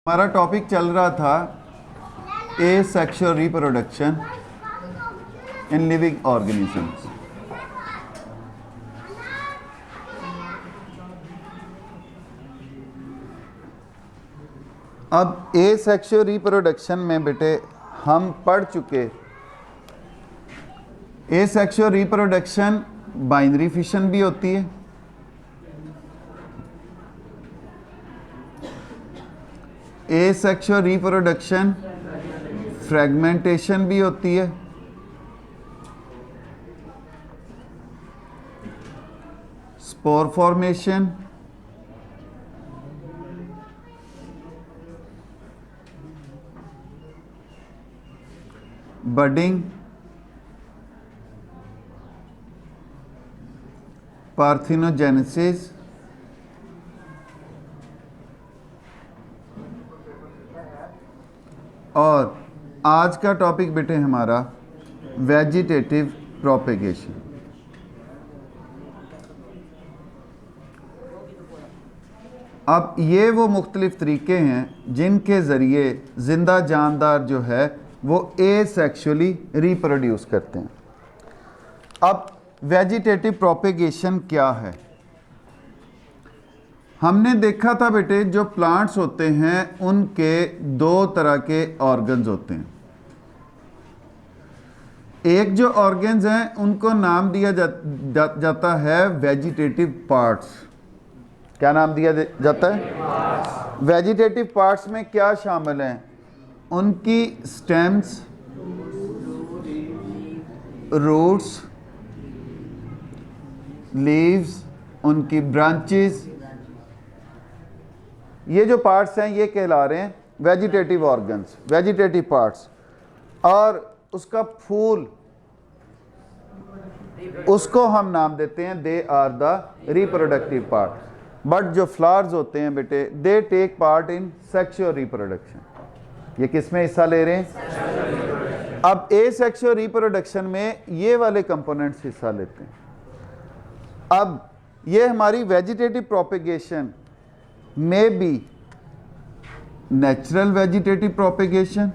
हमारा टॉपिक चल रहा था asexual reproduction in living organisms. अब एसेक्सुअल रिप्रोडक्शन में बेटे हम पढ़ चुके एसेक्सुअल रिप्रोडक्शन बाइनरी फिशन भी होती है, एसेक्सुअल रिप्रोडक्शन फ्रेगमेंटेशन भी होती है, स्पोर फॉर्मेशन, बडिंग, पार्थिनोजेनेसिस और आज का टॉपिक बेटे हमारा वेजिटेटिव प्रोपेगेशन। अब ये वो मुख्तलिफ तरीके हैं जिनके ज़रिए ज़िंदा जानदार जो है वो एसेक्सुअली रिप्रोड्यूस करते हैं। अब वेजिटेटिव प्रोपेगेशन क्या है? हमने देखा था बेटे जो प्लांट्स होते हैं उनके दो तरह के ऑर्गन्स होते हैं। एक जो ऑर्गन्स हैं उनको नाम दिया जाता है वेजिटेटिव पार्ट्स। क्या नाम दिया जाता है? वेजिटेटिव पार्ट्स में क्या शामिल हैं? उनकी स्टेम्स, रूट्स, लीव्स, उनकी ब्रांचेस, ये जो पार्ट्स हैं ये कहला रहे हैं वेजिटेटिव ऑर्गन्स, वेजिटेटिव पार्ट्स। और उसका फूल, उसको हम नाम देते हैं they are the reproductive part. But जो फ्लावर्स होते हैं बेटे they take part in sexual reproduction. ये किस में हिस्सा ले रहे हैं? अब एसेक्सुअल रिप्रोडक्शन में ये वाले कंपोनेंट्स हिस्सा लेते हैं। अब ये हमारी vegetative propagation may be natural vegetative propagation,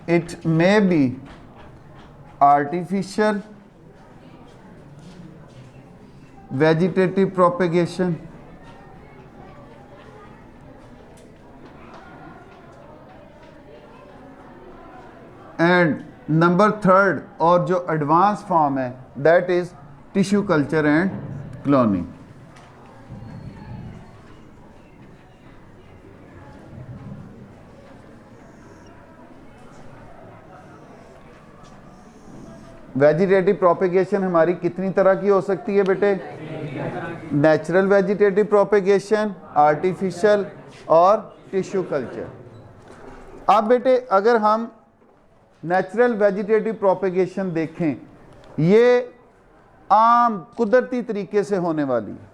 it may be artificial vegetative propagation, and number third और जो एडवांस फॉर्म है that is tissue culture and cloning. Vegetative propagation हमारी कितनी तरह की हो सकती है बेटे? नेचुरल वेजिटेटिव प्रोपेगेशन, आर्टिफिशियल और टिश्यू कल्चर। अब बेटे अगर हम नेचुरल वेजिटेटिव प्रोपेगेशन देखें, ये आम कुदरती तरीके से होने वाली है।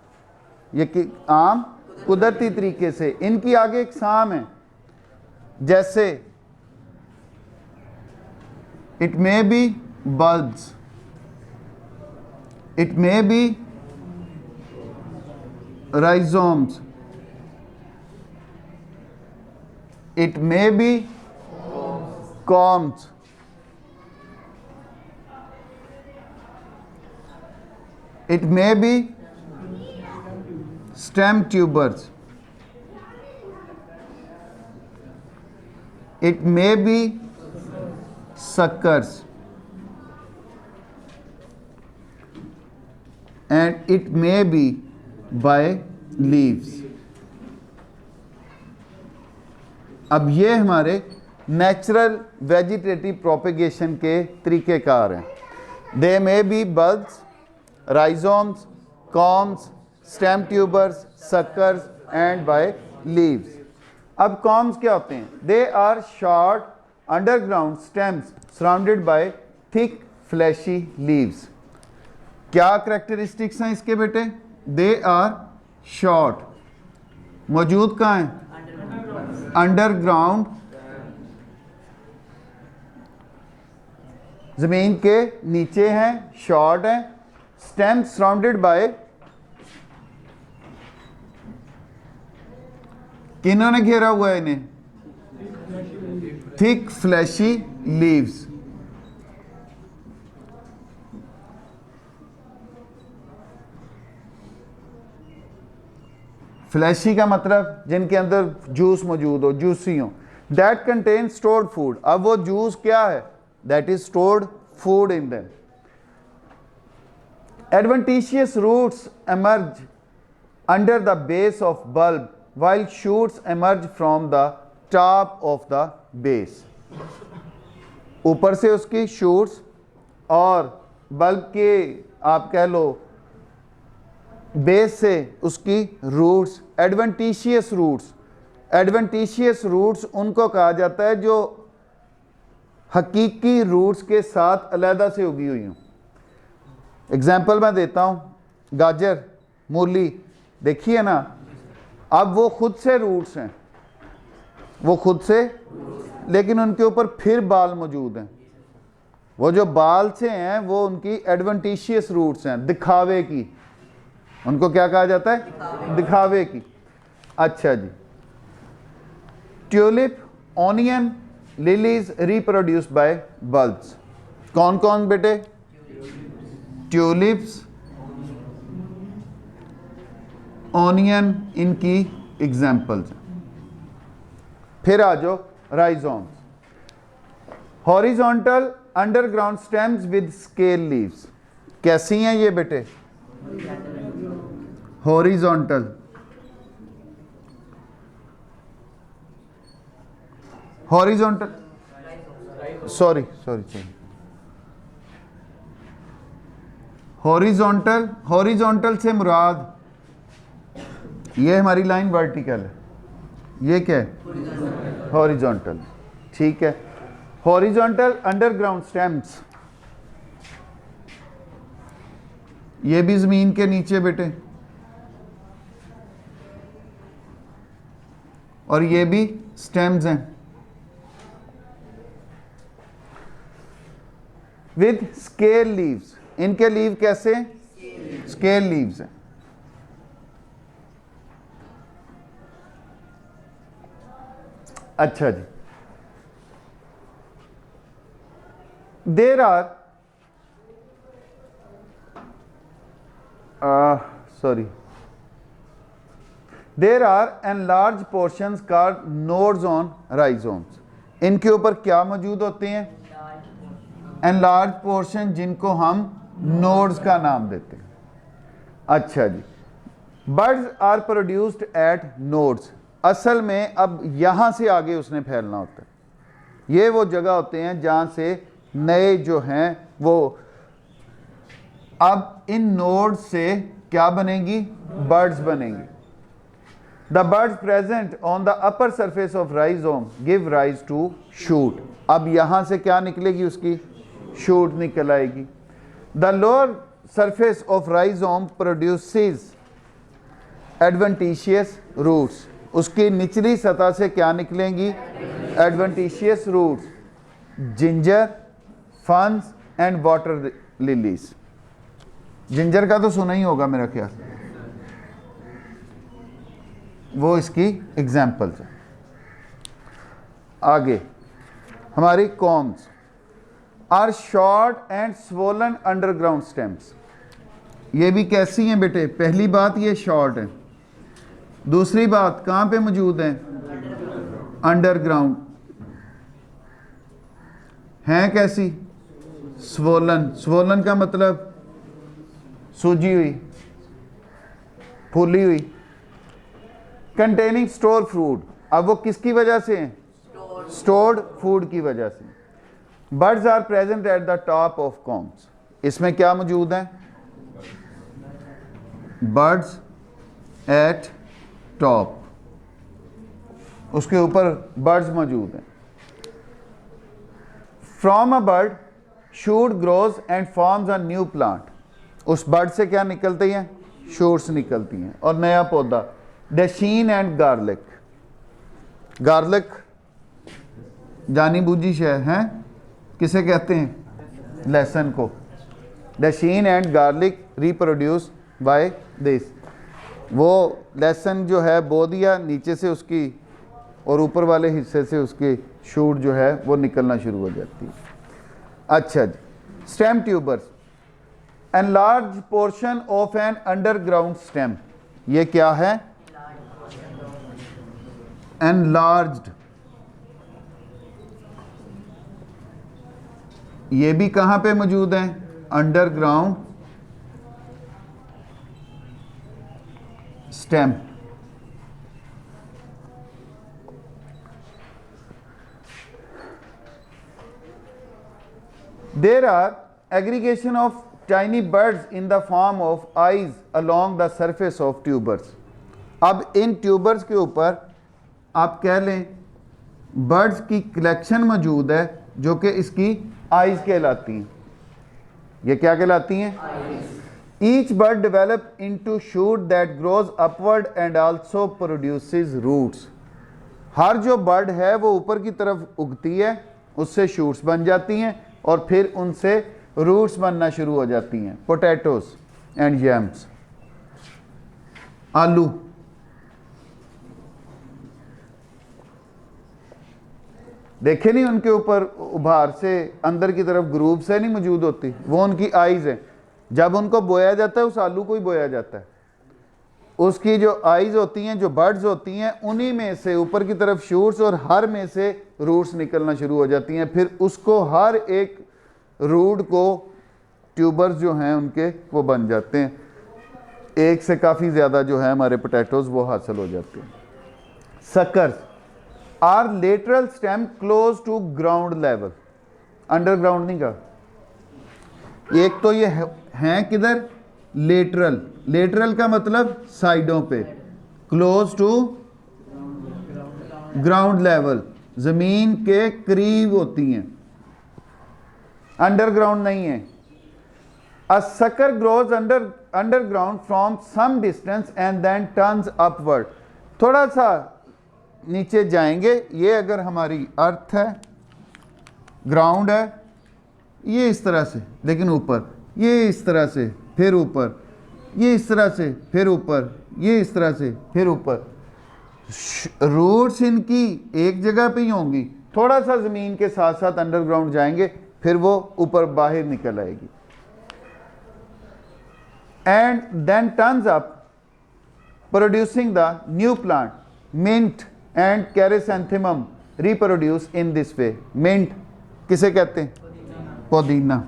ये कि आम कुदरती तरीके से, इनकी आगे इकसाम है, जैसे it may be bulbs, it may be rhizomes, it may be corms, it may be stem tubers, it may be suckers, and it may be by leaves। अब ये हमारे नेचुरल वेजिटेटिव प्रोपेगेशन के तरीक़ेकार हैं। They may be bulbs, rhizomes, combs, stem tubers, suckers and by leaves। अब combs क्या होते हैं? They are short underground stems surrounded by thick fleshy leaves। क्या characteristics हैं इसके बेटे? They are short, मौजूद कहाँ हैं? अंडरग्राउंड ज़मीन के नीचे हैं, शॉर्ट हैं, स्टेम सराउंडेड बाय किन्होंने घेरा हुआ है इन्हें? Thick fleshy leaves. फ्लैशी का मतलब जिनके अंदर जूस मौजूद हो, जूसी हो। That contain stored food. अब वो जूस क्या है? That is stored food in them. Adventitious roots emerge under the base of bulb while shoots emerge from the top of the base। ऊपर से उसकी शूट्स और बल्ब के आप कह लो बेस से उसकी roots. Adventitious roots, adventitious roots उनको कहा जाता है जो हकीकी रूट्स के साथ अलहदा से उगी हुई हूँ। एग्जाम्पल मैं देता हूँ, गाजर, मूली, देखिए ना, अब वो खुद से रूट्स हैं, वो खुद से, लेकिन उनके ऊपर फिर बाल मौजूद हैं। वो जो बाल से हैं वो उनकी एडवेंटिशियस रूट्स हैं, दिखावे की। उनको क्या कहा जाता है? दिखावे की। अच्छा जी। Tulip, onion, lilies reproduce by bulbs. कौन कौन बेटे? ट्यूलिप्स, ऑनियन इनकी एग्जाम्पल्स हैं। फिर आ जाओ rhizomes. Horizontal underground stems with scale leaves. कैसी हैं ये बेटे? Horizontal, horizontal, sorry, horizontal, horizontal से मुराद ये हमारी लाइन वर्टिकल है, ये क्या है? हॉरिजॉन्टल। ठीक है। हॉरिजॉन्टल अंडरग्राउंड स्टेम्स, ये भी जमीन के नीचे बेटे, और ये भी स्टेम्स हैं विद स्केल लीव्स। इनके लीव कैसे? स्केल लीव्स हैं। अच्छा जी। There are there are enlarged portions called nodes on rhizomes. इनके ऊपर क्या मौजूद होते हैं? एन लार्ज पोर्शन, जिनको हम नोड्स का नाम देते हैं। अच्छा जी। Buds are produced at nodes. असल में अब यहां से आगे उसने फैलना होता है। ये वो जगह होते हैं जहां से नए जो हैं वो, अब इन नोड्स से क्या बनेंगी? बर्ड्स बनेंगी। The buds present on the upper surface of rhizome give rise to shoot. अब यहां से क्या निकलेगी? उसकी शूट निकल आएगी। The lower surface of rhizome produces adventitious roots. उसकी निचली सतह से क्या निकलेंगी? Adventitious roots. Ginger, ferns and water lilies. Ginger का तो सुना ही होगा मेरा ख्याल, वो इसकी एग्जाम्पल्स है। आगे हमारी corms are short and swollen underground stems. ये भी कैसी हैं बेटे? पहली बात ये शॉर्ट है, दूसरी बात कहाँ पे मौजूद हैं? अंडरग्राउंड। हैं कैसी? स्वोलन। स्वोलन का मतलब सूजी हुई, फूली हुई। Containing store food. अब वो किसकी वजह से हैं? स्टोर्ड फूड की वजह से। Buds are present at the top of corms. इसमें क्या मौजूद है? बर्ड्स एट टॉप, उसके ऊपर बर्ड्स मौजूद हैं। From a bird shoot grows and forms a new plant. उस बर्ड से क्या निकलती हैं? शूट्स निकलती हैं और नया पौधा। डैशीन एंड गार्लिक। गार्लिक जानी बूझी शय है, किसे कहते हैं? लेसन को। Dasheen and garlic reproduce by this. वो लेसन जो है बो दिया नीचे से उसकी, और ऊपर वाले हिस्से से उसकी शूट जो है वो निकलना शुरू हो जाती है। अच्छा जी, stem tubers, enlarged portion of an underground stem. ये क्या है? एनलार्ज्ड। ये भी कहां पे मौजूद है? Underground stem. There are aggregation of tiny buds in the form of eyes along the surface of tubers. अब इन ट्यूबर्स के ऊपर आप कह लें बर्ड्स की कलेक्शन मौजूद है जो कि इसकी आइज कहलाती हैं। ये क्या कहलाती हैं? Each bud develop into shoot that grows upward and also produces roots. हर जो बर्ड है वो ऊपर की तरफ उगती है, उससे शूट्स बन जाती हैं और फिर उनसे रूट्स बनना शुरू हो जाती हैं। पोटैटोस एंड यम्स, आलू। देखे नहीं उनके ऊपर उभार से अंदर की तरफ ग्रूव से नहीं मौजूद होती, वो उनकी आइज है। जब उनको बोया जाता है उस आलू को ही बोया जाता है, उसकी जो आइज होती हैं, जो बर्ड्स होती हैं, उन्हीं में से ऊपर की तरफ शूट्स और हर में से रूट्स निकलना शुरू हो जाती हैं। फिर उसको हर एक रूट को ट्यूबर्स जो हैं उनके वो बन जाते हैं। एक से काफ़ी ज़्यादा जो है हमारे पोटैटोज वो हासिल हो जाते हैं। Suckers are lateral stem close to ground level. Underground नहीं कहा। एक तो ये हैं किधर? लेटरल। लेटरल का मतलब साइडों पे, क्लोज टू ग्राउंड लेवल, जमीन के करीब होती हैं, अंडरग्राउंड नहीं है। A sucker grows underground from some distance and then turns upward. थोड़ा सा नीचे जाएंगे, ये अगर हमारी अर्थ है, ग्राउंड है, ये इस तरह से, लेकिन ऊपर ये इस तरह से, फिर ऊपर ये इस तरह से, फिर ऊपर ये इस तरह से, फिर ऊपर। रूट्स इनकी एक जगह पे ही होंगी, थोड़ा सा ज़मीन के साथ साथ अंडरग्राउंड जाएंगे, फिर वो ऊपर बाहर निकल आएगी। And then turns up producing the new plant. Mint and chrysanthemum reproduce in this way. Mint किसे कहते हैं? पुदीना।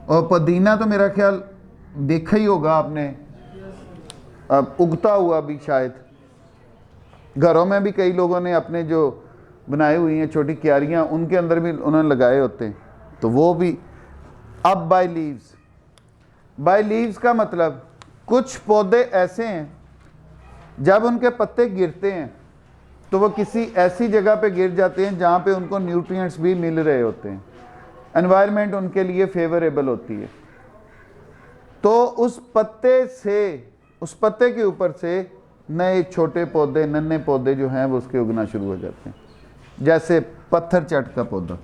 और पुदीना तो मेरा ख्याल देखा ही होगा आपने, अब उगता हुआ भी शायद घरों में भी कई लोगों ने अपने जो बनाई हुई हैं छोटी क्यारियाँ, उनके अंदर भी उन्होंने लगाए होते हैं, तो वो भी। अब बाय लीव्स। बाय लीव्स का मतलब कुछ पौधे ऐसे हैं जब उनके पत्ते गिरते हैं तो वो किसी ऐसी जगह पे गिर जाते हैं जहाँ पे उनको न्यूट्रिएंट्स भी मिल रहे होते हैं, एनवायरनमेंट उनके लिए फेवरेबल होती है। तो उस पत्ते से, उस पत्ते के ऊपर से नए छोटे पौधे, नन्हे पौधे जो हैं वो उसके उगना शुरू हो जाते हैं। जैसे पत्थर चट का पौधा।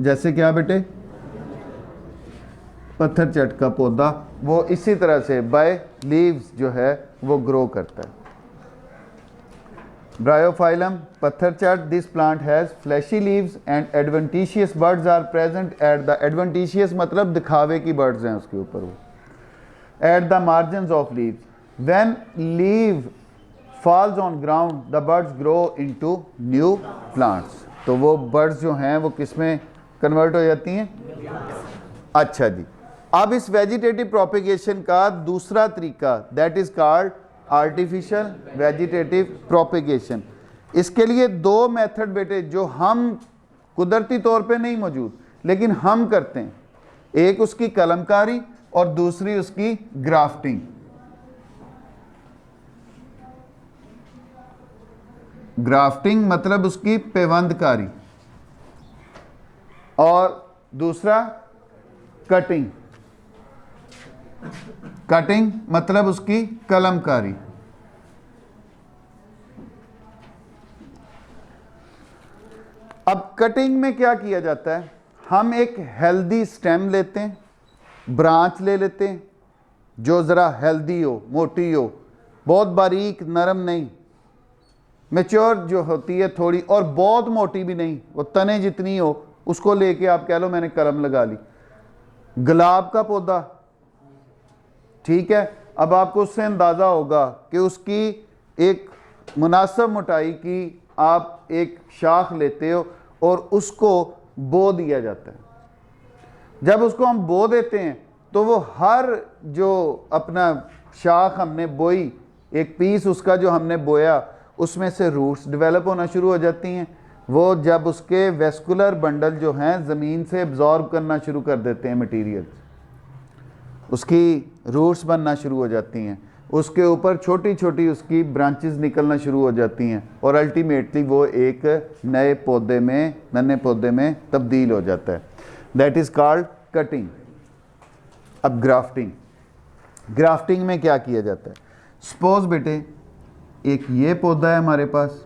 जैसे क्या बेटे? पत्थर चट का पौधा, वो इसी तरह से बाय लीव्स जो है वो ग्रो करता है। Bryophyllum, पत्थर चट, this plant has fleshy leaves and adventitious buds are present at the, adventitious मतलब दिखावे की birds हैं उसके ऊपर वो, at the margins of leaves. When leaf falls on ground, the buds grow into new plants. तो वो birds जो हैं वो किस में कन्वर्ट हो जाती हैं? अच्छा जी, अब इस वेजिटेटिव प्रोपिगेशन का दूसरा तरीका, that is called artificial vegetative propagation. इसके लिए दो मेथड बेटे जो हम कुदरती तौर पे नहीं मौजूद लेकिन हम करते हैं, एक उसकी कलमकारी और दूसरी उसकी ग्राफ्टिंग। ग्राफ्टिंग मतलब उसकी पेवंदकारी और दूसरा कटिंग। कटिंग मतलब उसकी कलमकारी। अब कटिंग में क्या किया जाता है, हम एक हेल्दी स्टेम लेते हैं, ब्रांच ले लेते हैं जो ज़रा हेल्दी हो, मोटी हो, बहुत बारीक नरम नहीं, मैच्योर जो होती है थोड़ी, और बहुत मोटी भी नहीं, वो तने जितनी हो, उसको लेके आप कह लो मैंने कलम लगा ली। गुलाब का पौधा, ठीक है, अब आपको उससे अंदाज़ा होगा कि उसकी एक मुनासिब मोटाई की आप एक शाख लेते हो और उसको बो दिया जाता है। जब उसको हम बो देते हैं तो वो हर जो अपना शाख हमने बोई, एक पीस उसका जो हमने बोया, उसमें से रूट्स डेवलप होना शुरू हो जाती हैं। वो जब उसके वेस्कुलर बंडल जो हैं ज़मीन से एब्जॉर्ब करना शुरू कर देते हैं मटीरियल, उसकी रूट्स बनना शुरू हो जाती हैं, उसके ऊपर छोटी छोटी उसकी ब्रांचेस निकलना शुरू हो जाती हैं और अल्टीमेटली वो एक नए पौधे में, नन्हे पौधे में तब्दील हो जाता है। That is called cutting. अब ग्राफ्टिंग, ग्राफ्टिंग में क्या किया जाता है, सपोज बेटे एक ये पौधा है हमारे पास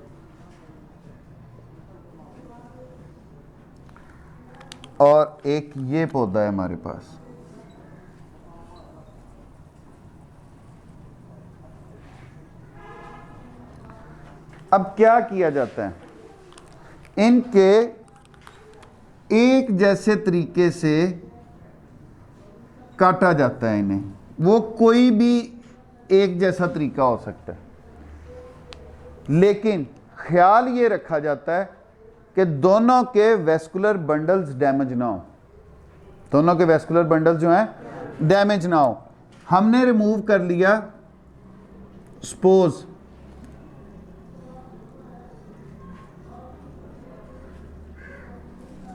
और एक ये पौधा है हमारे पास, अब क्या किया जाता है, इनके एक जैसे तरीके से काटा जाता है इन्हें, वो कोई भी एक जैसा तरीका हो सकता है, लेकिन ख्याल ये रखा जाता है कि दोनों के वेस्कुलर बंडल्स डैमेज ना हो, दोनों के वेस्कुलर बंडल्स जो हैं डैमेज ना हो। हमने रिमूव कर लिया सपोज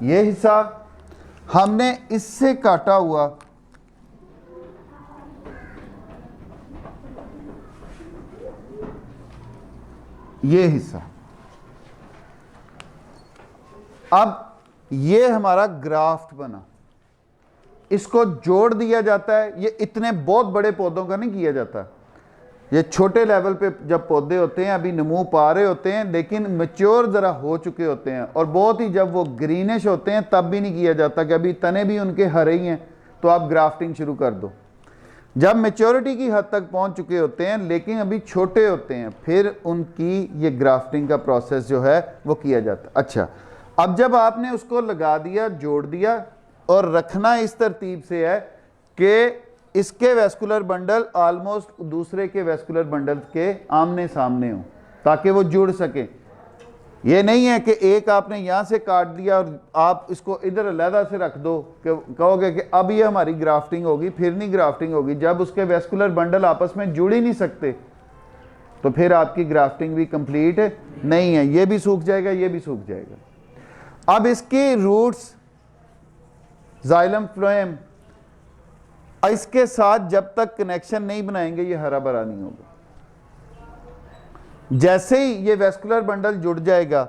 ये हिस्सा, हमने इससे काटा हुआ ये हिस्सा, अब ये हमारा ग्राफ्ट बना, इसको जोड़ दिया जाता है। ये इतने बहुत बड़े पौधों का नहीं किया जाता, ये छोटे लेवल पे जब पौधे होते हैं, अभी नमू पा रहे होते हैं, लेकिन मैच्योर ज़रा हो चुके होते हैं, और बहुत ही जब वो ग्रीनिश होते हैं तब भी नहीं किया जाता कि अभी तने भी उनके हरे ही हैं तो आप ग्राफ्टिंग शुरू कर दो। जब मैच्योरिटी की हद तक पहुंच चुके होते हैं लेकिन अभी छोटे होते हैं, फिर उनकी ये ग्राफ्टिंग का प्रोसेस जो है वो किया जाता है। अच्छा, अब जब आपने उसको लगा दिया, जोड़ दिया, और रखना इस तरतीब से है कि इसके वेस्कुलर बंडल ऑलमोस्ट दूसरे के वेस्कुलर बंडल के आमने सामने हो ताकि वो जुड़ सके। ये नहीं है कि एक आपने यहाँ से काट दिया और आप इसको इधर अलहदा से रख दो कि कहोगे कि अब ये हमारी ग्राफ्टिंग होगी, फिर नहीं ग्राफ्टिंग होगी। जब उसके वेस्कुलर बंडल आपस में जुड़ ही नहीं सकते तो फिर आपकी ग्राफ्टिंग भी कंप्लीट नहीं है, ये भी सूख जाएगा, ये भी सूख जाएगा। अब इसकी रूट्स जाइलम फ्लोएम, इसके साथ जब तक कनेक्शन नहीं बनाएंगे ये हरा भरा नहीं होगा। जैसे ही ये वेस्कुलर बंडल जुड़ जाएगा,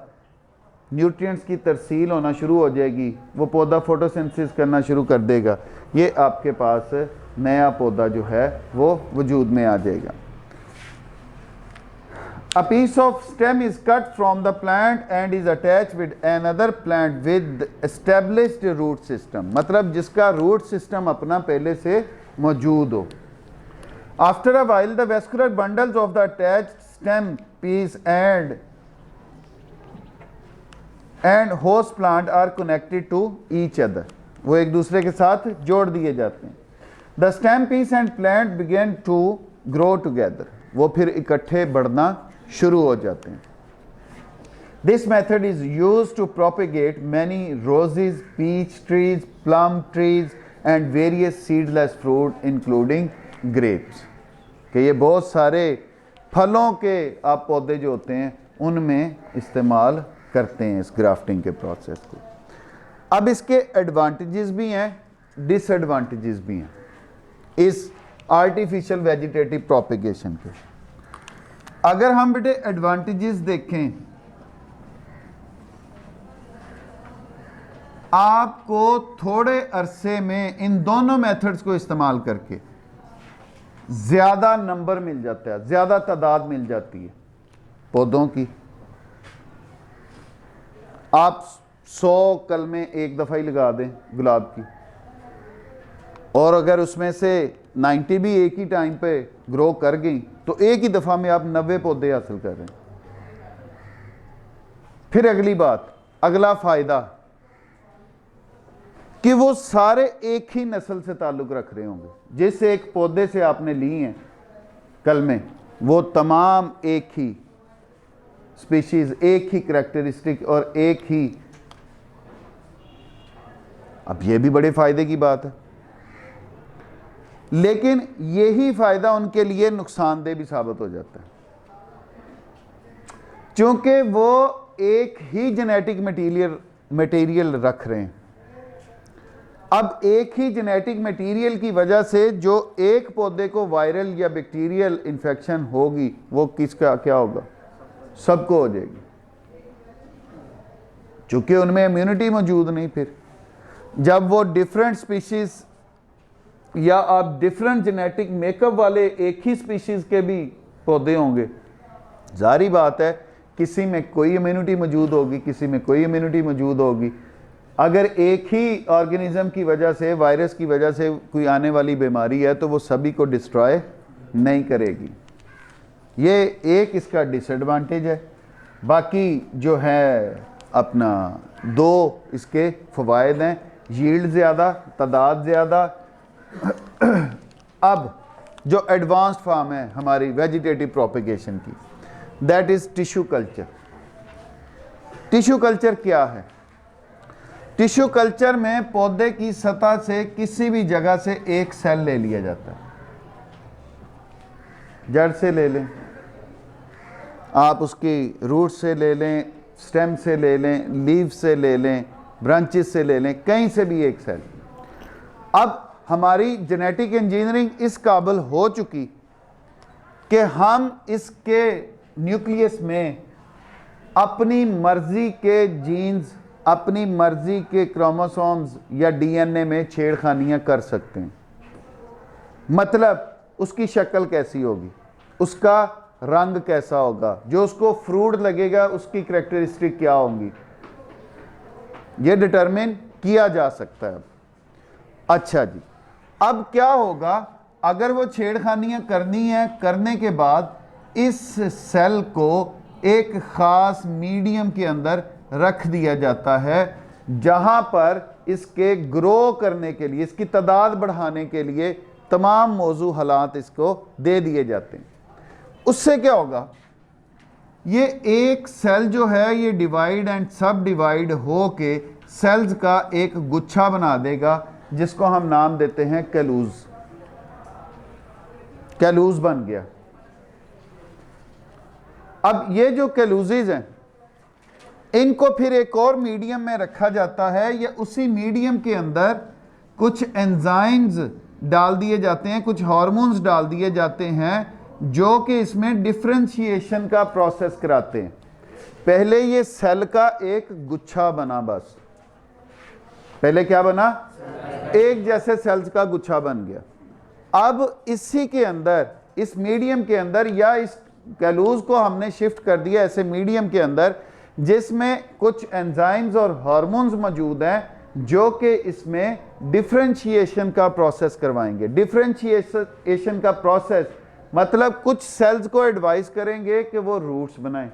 न्यूट्रिएंट्स की तरसील होना शुरू हो जाएगी, वो पौधा फोटोसिंथेसिस करना शुरू कर देगा, ये आपके पास नया पौधा जो है वो वजूद में आ जाएगा। A piece of stem is cut from the plant and is attached with another plant with established root system, मतलब जिसका root system अपना पहले से मौजूद हो। After a while the vascular bundles of the attached stem piece and host plant are connected to each other, वो एक दूसरे के साथ जोड़ दिए जाते हैं। The stem piece and plant begin to grow together, वो फिर इकट्ठे बढ़ना शुरू हो जाते हैं। This method is used to propagate many roses, peach trees, plum trees and various seedless fruit including grapes, कि ये बहुत सारे फलों के आप पौधे जो होते हैं उनमें इस्तेमाल करते हैं इस ग्राफ्टिंग के प्रोसेस को। अब इसके एडवांटेजेस भी हैं, डिसएडवांटेजेस भी हैं इस आर्टिफिशियल वेजिटेटिव प्रोपेगेशन के। अगर हम बेटे एडवांटेजेस देखें, आपको थोड़े अरसे में इन दोनों मेथड्स को इस्तेमाल करके ज़्यादा नंबर मिल जाता है, ज़्यादा तादाद मिल जाती है पौधों की। आप 100 कलमें एक दफ़ा ही लगा दें गुलाब की, और अगर उसमें से 90 भी एक ही टाइम पे ग्रो कर गई तो एक ही दफ़ा में आप 90 पौधे हासिल कर रहे हैं। फिर अगली बात, अगला फ़ायदा कि वो सारे एक ही नस्ल से ताल्लुक़ रख रहे होंगे। जिस एक पौधे से आपने ली हैं कलमें, वो तमाम एक ही स्पीशीज़, एक ही करैक्टरिस्टिक और एक ही। अब ये भी बड़े फ़ायदे की बात है, लेकिन यही फ़ायदा उनके लिए नुकसानदेह भी साबित हो जाता है, क्योंकि वो एक ही जेनेटिक मटेरियल रख रहे हैं। अब एक ही जेनेटिक मटेरियल की वजह से जो एक पौधे को वायरल या बैक्टीरियल इन्फेक्शन होगी, वो किसका क्या होगा? सबको हो जाएगी, चूंकि उनमें इम्यूनिटी मौजूद नहीं। फिर जब वो डिफरेंट स्पीशीज़ या आप डिफरेंट जेनेटिक मेकअप वाले एक ही स्पीशीज़ के भी पौधे होंगे, जारी बात है किसी में कोई इम्यूनिटी मौजूद होगी, किसी में कोई इम्यूनिटी मौजूद होगी। अगर एक ही ऑर्गेनिज्म की वजह से, वायरस की वजह से कोई आने वाली बीमारी है तो वो सभी को डिस्ट्रॉय नहीं करेगी। ये एक इसका डिसएडवांटेज है। बाकी जो है अपना दो इसके फ़वायद हैं, यील्ड ज़्यादा, तादाद ज़्यादा। अब जो एडवांस्ड फार्म है हमारी वेजिटेटिव प्रोपेगेशन की, that is tissue culture. Tissue culture क्या है? टिश्यू कल्चर में पौधे की सतह से किसी भी जगह से एक सेल ले लिया जाता है। जड़ से ले लें आप, उसकी रूट से ले लें, स्टेम से ले लें, लीव से ले लें, ब्रांचेस से ले लें, कहीं से भी एक सेल। अब हमारी जेनेटिक इंजीनियरिंग इस काबिल हो चुकी कि हम इसके न्यूक्लियस में अपनी मर्जी के जीन्स, अपनी मर्जी के क्रोमोसोम्स या डीएनए में छेड़खानियां कर सकते हैं। मतलब उसकी शक्ल कैसी होगी, उसका रंग कैसा होगा, जो उसको फ्रूट लगेगा उसकी करैक्टरिस्टिक क्या होंगी, ये डिटरमिन किया जा सकता है। अच्छा जी, अब क्या होगा अगर वो छेड़खानियां करनी है, करने के बाद इस सेल को एक ख़ास मीडियम के अंदर रख दिया जाता है, जहां पर इसके ग्रो करने के लिए, इसकी तादाद बढ़ाने के लिए तमाम मौजू हालात इसको दे दिए जाते हैं। उससे क्या होगा, ये एक सेल जो है ये डिवाइड एंड सब डिवाइड हो के सेल्स का एक गुच्छा बना देगा, जिसको हम नाम देते हैं कैलूज। कैलूज बन गया। अब ये जो कैलूजेज हैं, इनको फिर एक और मीडियम में रखा जाता है, या उसी मीडियम के अंदर कुछ एंजाइम्स डाल दिए जाते हैं, कुछ हार्मोन्स डाल दिए जाते हैं, जो कि इसमें डिफरेंशिएशन का प्रोसेस कराते हैं। पहले ये सेल का एक गुच्छा बना, बस पहले क्या बना, एक जैसे सेल्स का गुच्छा बन गया। अब इसी के अंदर, इस मीडियम के अंदर, या इस कैलूज को हमने शिफ्ट कर दिया ऐसे मीडियम के अंदर जिसमें कुछ एंजाइम्स और हार्मोन्स मौजूद हैं, जो कि इसमें डिफरेंशिएशन का प्रोसेस करवाएंगे। डिफरेंशिएशन का प्रोसेस मतलब कुछ सेल्स को एडवाइस करेंगे कि वो रूट्स बनाएं,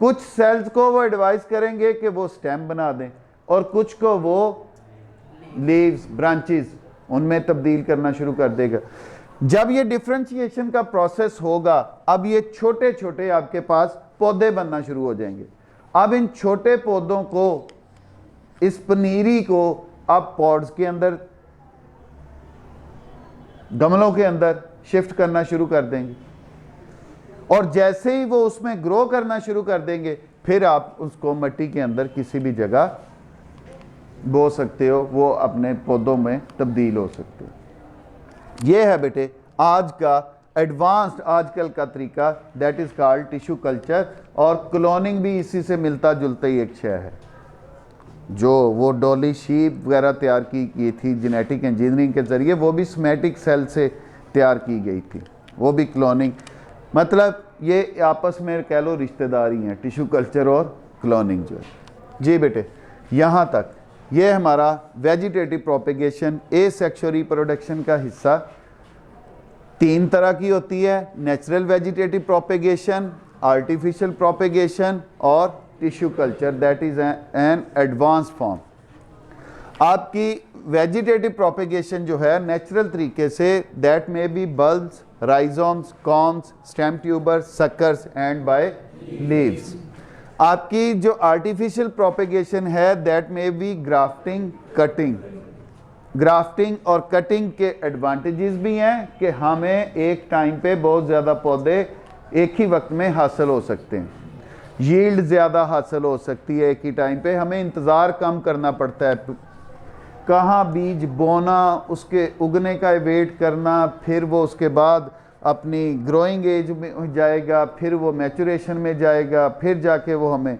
कुछ सेल्स को वो एडवाइस करेंगे कि वो स्टेम बना दें, और कुछ को वो लीव्स, ब्रांचेस उनमें तब्दील करना शुरू कर देगा। जब ये डिफरेंशिएशन का प्रोसेस होगा, अब ये छोटे छोटे आपके पास पौधे बनना शुरू हो जाएंगे। अब इन छोटे पौधों को, इस पनीरी को आप पॉट्स के अंदर, गमलों के अंदर शिफ्ट करना शुरू कर देंगे, और जैसे ही वो उसमें ग्रो करना शुरू कर देंगे, फिर आप उसको मिट्टी के अंदर किसी भी जगह बो सकते हो, वो अपने पौधों में तब्दील हो सकते हो। ये है बेटे आज का एडवांस्ड आजकल का तरीका, that is called tissue culture. और क्लोनिंग भी इसी से मिलता जुलता ही एक शय है। जो वो डॉली शीप वगैरह तैयार की थी जेनेटिक इंजीनियरिंग के ज़रिए, वो भी सोमेटिक सेल से तैयार की गई थी, वो भी क्लोनिंग। मतलब ये आपस में कह लो रिश्तेदारी हैं, टिश्यू कल्चर और क्लोनिंग जो है। जी बेटे, यहाँ तक ये हमारा वेजिटेटिव प्रोपेगेशन एसेक्सुअल रिप्रोडक्शन का हिस्सा। 3 तरह की होती है, natural vegetative propagation, artificial propagation और tissue culture, that is an advance form. आपकी वेजिटेटिव प्रोपेगेशन जो है नेचुरल तरीके से, that may be bulbs, rhizomes, corms, stem tubers, suckers and by leaves. आपकी जो आर्टिफिशियल प्रोपेगेशन है that may be grafting, cutting. Grafting और कटिंग के एडवांटेजेस भी हैं कि हमें एक टाइम पे बहुत ज़्यादा पौधे एक ही वक्त में हासिल हो सकते हैं, यील्ड ज़्यादा हासिल हो सकती है एक ही टाइम पे, हमें इंतज़ार कम करना पड़ता है, कहाँ बीज बोना, उसके उगने का वेट करना, फिर वो उसके बाद अपनी ग्रोइंग एज में जाएगा, फिर वो मैचुरेशन में जाएगा, फिर जाके वो हमें,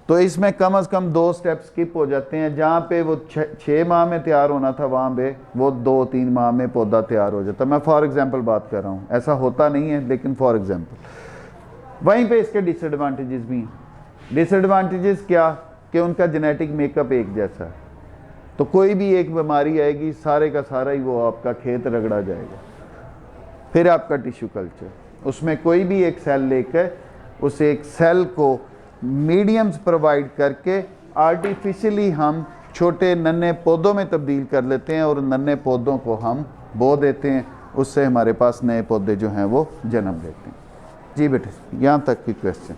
तो इसमें कम से कम 2 स्टेप स्किप हो जाते हैं। जहाँ पे वो 6 माह में तैयार होना था वहाँ पे वो 2-3 माह में पौधा तैयार हो जाता। मैं फॉर एग्जांपल बात कर रहा हूँ, ऐसा होता नहीं है लेकिन फॉर एग्जांपल। वहीं पे इसके डिसएडवांटेजेस भी हैं। डिसएडवांटेजेस क्या कि उनका जेनेटिक मेकअप एक जैसा है, तो कोई भी एक बीमारी आएगी सारे का सारा ही वो आपका खेत रगड़ा जाएगा। फिर आपका टिश्यू कल्चर, उसमें कोई भी एक सेल लेकर उस एक सेल को मीडियम्स प्रोवाइड करके आर्टिफिशियली हम छोटे नन्हे पौधों में तब्दील कर लेते हैं और नन्हे पौधों को हम बो देते हैं, उससे हमारे पास नए पौधे जो हैं वो जन्म लेते हैं। जी बेटे, यहाँ तक की क्वेश्चन।